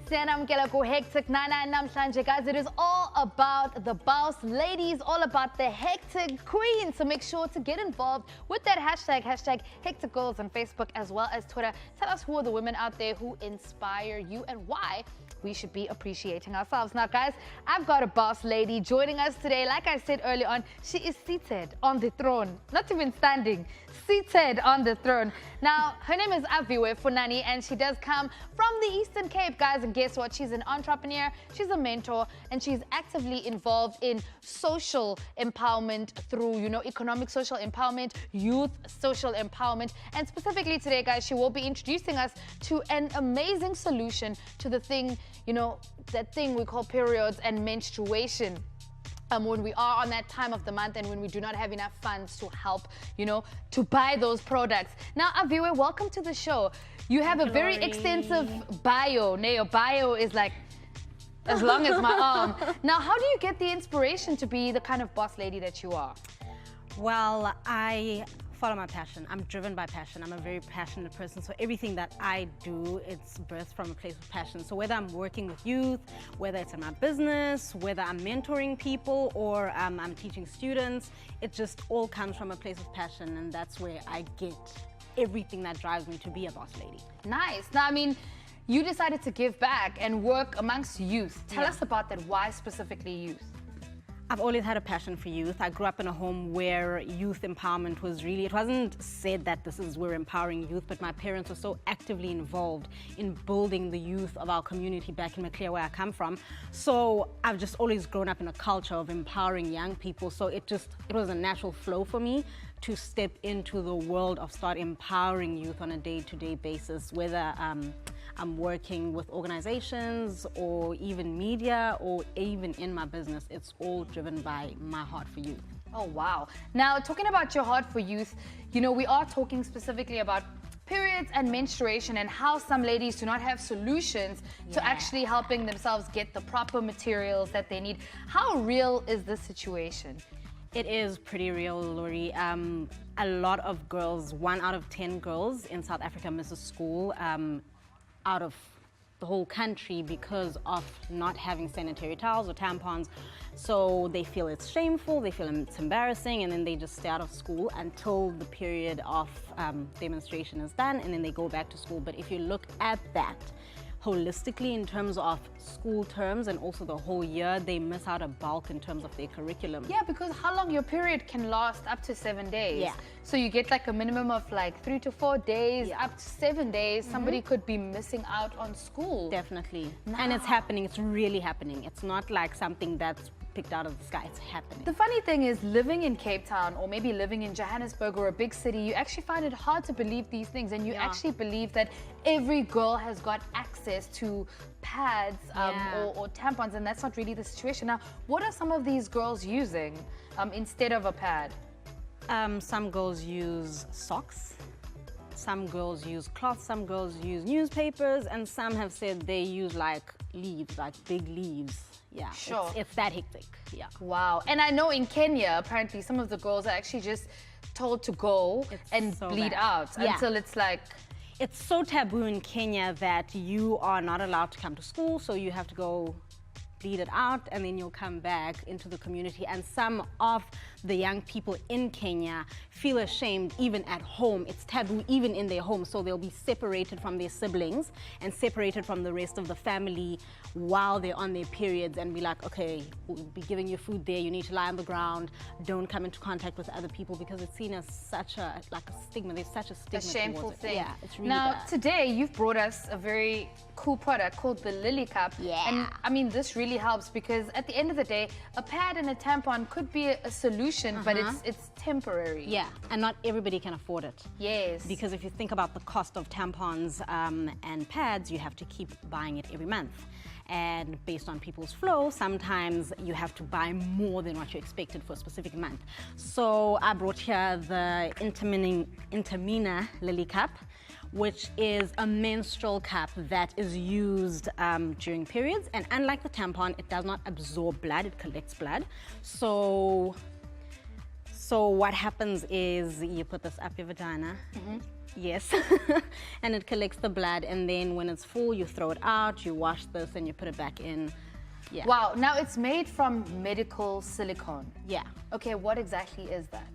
Siyanamkela ku hectic 99 namhlanje, guys. It is all about the boss ladies, all about the hectic queen. So make sure to get involved with that hashtag hectic girls on Facebook as well as Twitter. Tell us who are the women out there who inspire you and why we should be appreciating ourselves. Now, guys, I've got a boss lady joining us today. Like I said earlier on, she is seated on the throne, not even standing, seated on the throne. Now, her name is Aviwe Funani, and she does come from the Eastern Cape, guys. And guess what? She's an entrepreneur, she's a mentor, and she's actively involved in social empowerment through, economic social empowerment, youth social empowerment. And specifically today, guys, she will be introducing us to an amazing solution to the thing, that thing we call periods and menstruation. When we are on that time of the month and when we do not have enough funds to help, to buy those products. Now, Aviwe, welcome to the show. You have a very extensive bio. Your bio is like as long as my arm. Now, how do you get the inspiration to be the kind of boss lady that you are? Well, I follow my passion. I'm driven by passion. I'm a very passionate person. So everything that I do, it's birthed from a place of passion. So whether I'm working with youth, whether it's in my business, whether I'm mentoring people or I'm teaching students, it just all comes from a place of passion. And that's where I get everything that drives me to be a boss lady. Nice. Now, you decided to give back and work amongst youth. Tell us about that. Why specifically youth? I've always had a passion for youth. I grew up in a home where youth empowerment was really, it wasn't said that this is we're empowering youth, but my parents were so actively involved in building the youth of our community back in Maclear, where I come from. So I've just always grown up in a culture of empowering young people. So it was a natural flow for me to step into the world of start empowering youth on a day-to-day basis, whether I'm working with organizations or even media or even in my business. It's all driven by my heart for youth. Oh, wow. Now, talking about your heart for youth, we are talking specifically about periods and menstruation and how some ladies do not have solutions to actually helping themselves get the proper materials that they need. How real is this situation? It is pretty real, Lori. A lot of girls, 1 out of 10 girls in South Africa misses school out of the whole country because of not having sanitary towels or tampons. So they feel it's shameful, they feel it's embarrassing, and then they just stay out of school until the period of demonstration is done, and then they go back to school. But if you look at that holistically in terms of school terms and also the whole year, they miss out a bulk in terms of their curriculum. Yeah, because how long your period can last up to 7 days. Yeah. So you get like a minimum of like 3 to 4 days, up to 7 days. Somebody could be missing out on school. Definitely. And it's happening. It's really happening. It's not like something that's picked out of the sky. It's happening. The funny thing is, living in Cape Town or maybe living in Johannesburg or a big city, you actually find it hard to believe these things, and you actually believe that every girl has got access to pads or tampons, and that's not really the situation. Now, what are some of these girls using instead of a pad? Some girls use socks, some girls use cloth, some girls use newspapers, and some have said they use like leaves, like big leaves. Yeah, sure. It's that hectic. Yeah. Wow. And I know in Kenya, apparently, some of the girls are actually just told to go and so bleed bad. out until it's like... It's so taboo in Kenya that you are not allowed to come to school, so you have to go bleed it out, and then you'll come back into the community. And some of the young people in Kenya feel ashamed even at home. It's taboo even in their home, so they'll be separated from their siblings and separated from the rest of the family while they're on their periods, and be like, okay, we'll be giving you food there, you need to lie on the ground, don't come into contact with other people, because it's seen as such a stigma. There's such a stigma. A shameful thing. Yeah, it's really now, bad. Today you've brought us a very cool product called the Lily Cup. Yeah. And this really helps, because at the end of the day, a pad and a tampon could be a solution, but it's temporary. Yeah, and not everybody can afford it. Yes. Because if you think about the cost of tampons and pads, you have to keep buying it every month. And based on people's flow, sometimes you have to buy more than what you expected for a specific month. So I brought here the Intimina Lily Cup, which is a menstrual cup that is used during periods. And unlike the tampon, it does not absorb blood, it collects blood. So So what happens is you put this up your vagina. Yes. And it collects the blood, and then when it's full, you throw it out, you wash this, and you put it back in. Yeah. Wow, now it's made from medical silicone. Yeah. Okay, what exactly is that?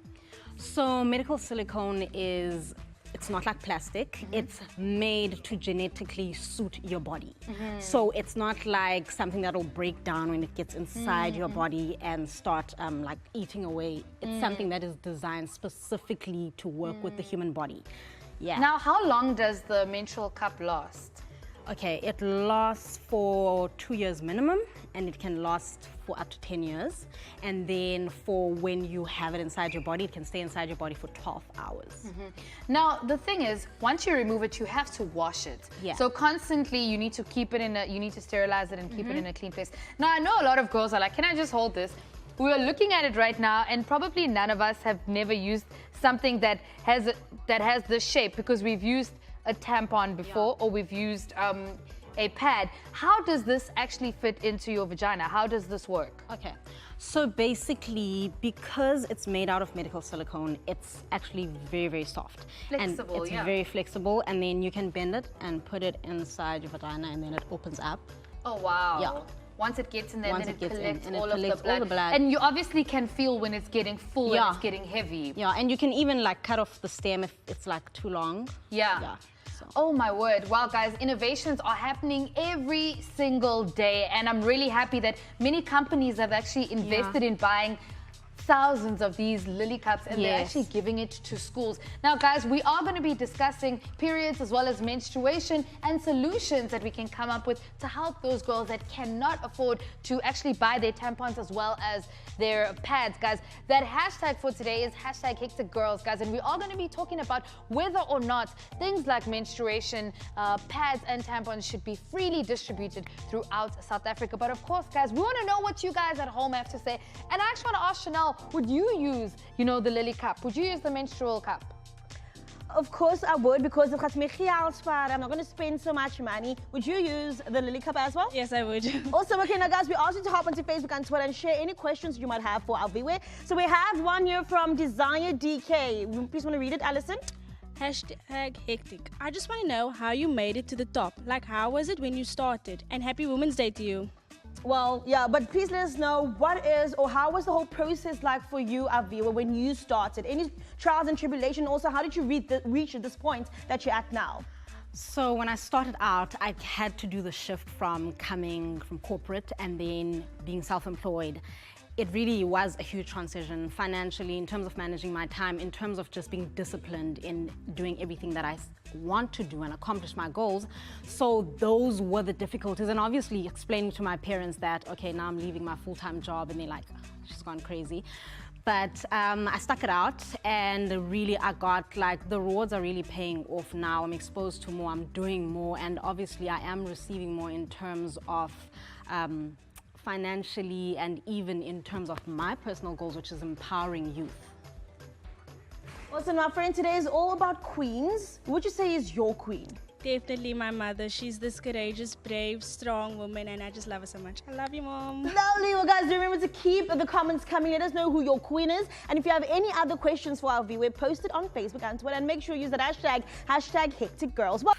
So medical silicone is, it's not like plastic. It's made to genetically suit your body. So it's not like something that will break down when it gets inside your body and start like eating away. It's something that is designed specifically to work with the human body. Yeah. Now, how long does the menstrual cup last? Okay, it lasts for 2 years minimum, and it can last for up to 10 years. And then for when you have it inside your body, it can stay inside your body for 12 hours. Now, the thing is, once you remove it, you have to wash it. Yeah. So constantly you need to keep it in you need to sterilize it and keep it in a clean place. Now, I know a lot of girls are like, can I just hold this? We are looking at it right now, and probably none of us have never used something that has this shape, because we've used a tampon before, or we've used a pad. How does this actually fit into your vagina? How does this work? Okay, so basically, because it's made out of medical silicone, it's actually very, very soft. Flexible, and it's very flexible, and then you can bend it and put it inside your vagina, and then it opens up. Oh, wow. Yeah. Once it gets in there, Once then it gets in, collects and it all collects of the all the blood. And you obviously can feel when it's getting full and it's getting heavy. Yeah, and you can even like cut off the stem if it's like too long. Yeah. So. Oh my word. Wow, guys, innovations are happening every single day. And I'm really happy that many companies have actually invested in buying thousands of these Lily cups, and they're actually giving it to schools. Now, guys, we are going to be discussing periods as well as menstruation and solutions that we can come up with to help those girls that cannot afford to actually buy their tampons as well as their pads, guys. That hashtag for today is hashtag #HecticGirls, guys, and we are going to be talking about whether or not things like menstruation, pads and tampons should be freely distributed throughout South Africa. But of course, guys, we want to know what you guys at home have to say. And I actually want to ask Chanel, would you use, the Lily cup? Would you use the menstrual cup? Of course I would, because it has me geld sparen. I'm not going to spend so much money. Would you use the Lily cup as well? Yes, I would. Also, okay, now guys, we asked you to hop onto Facebook and Twitter and share any questions you might have for Aviwe. So we have one here from Desire DK. Please want to read it, Alison? Hashtag hectic. I just want to know how you made it to the top. Like, how was it when you started? And happy Women's Day to you. Well, yeah, but please let us know what is or how was the whole process like for you, Aviwe, when you started? Any trials and tribulation? Also, how did you reach this point that you're at now? So when I started out, I had to do the shift from coming from corporate and then being self-employed. It really was a huge transition financially, in terms of managing my time, in terms of just being disciplined in doing everything that I want to do and accomplish my goals. So those were the difficulties, and obviously explaining to my parents that, okay, now I'm leaving my full-time job, and they're like, oh, she's gone crazy. But I stuck it out, and really I got like, the rewards are really paying off now. I'm exposed to more, I'm doing more, and obviously I am receiving more in terms of financially, and even in terms of my personal goals, which is empowering youth. Listen, my friend, today is all about queens. Who would you say is your queen? Definitely my mother. She's this courageous, brave, strong woman, and I just love her so much. I love you, Mom. Lovely. Well, guys, remember to keep the comments coming. Let us know who your queen is. And if you have any other questions for our viewer, post it on Facebook and Twitter. And make sure you use that hashtag #HecticGirls. Well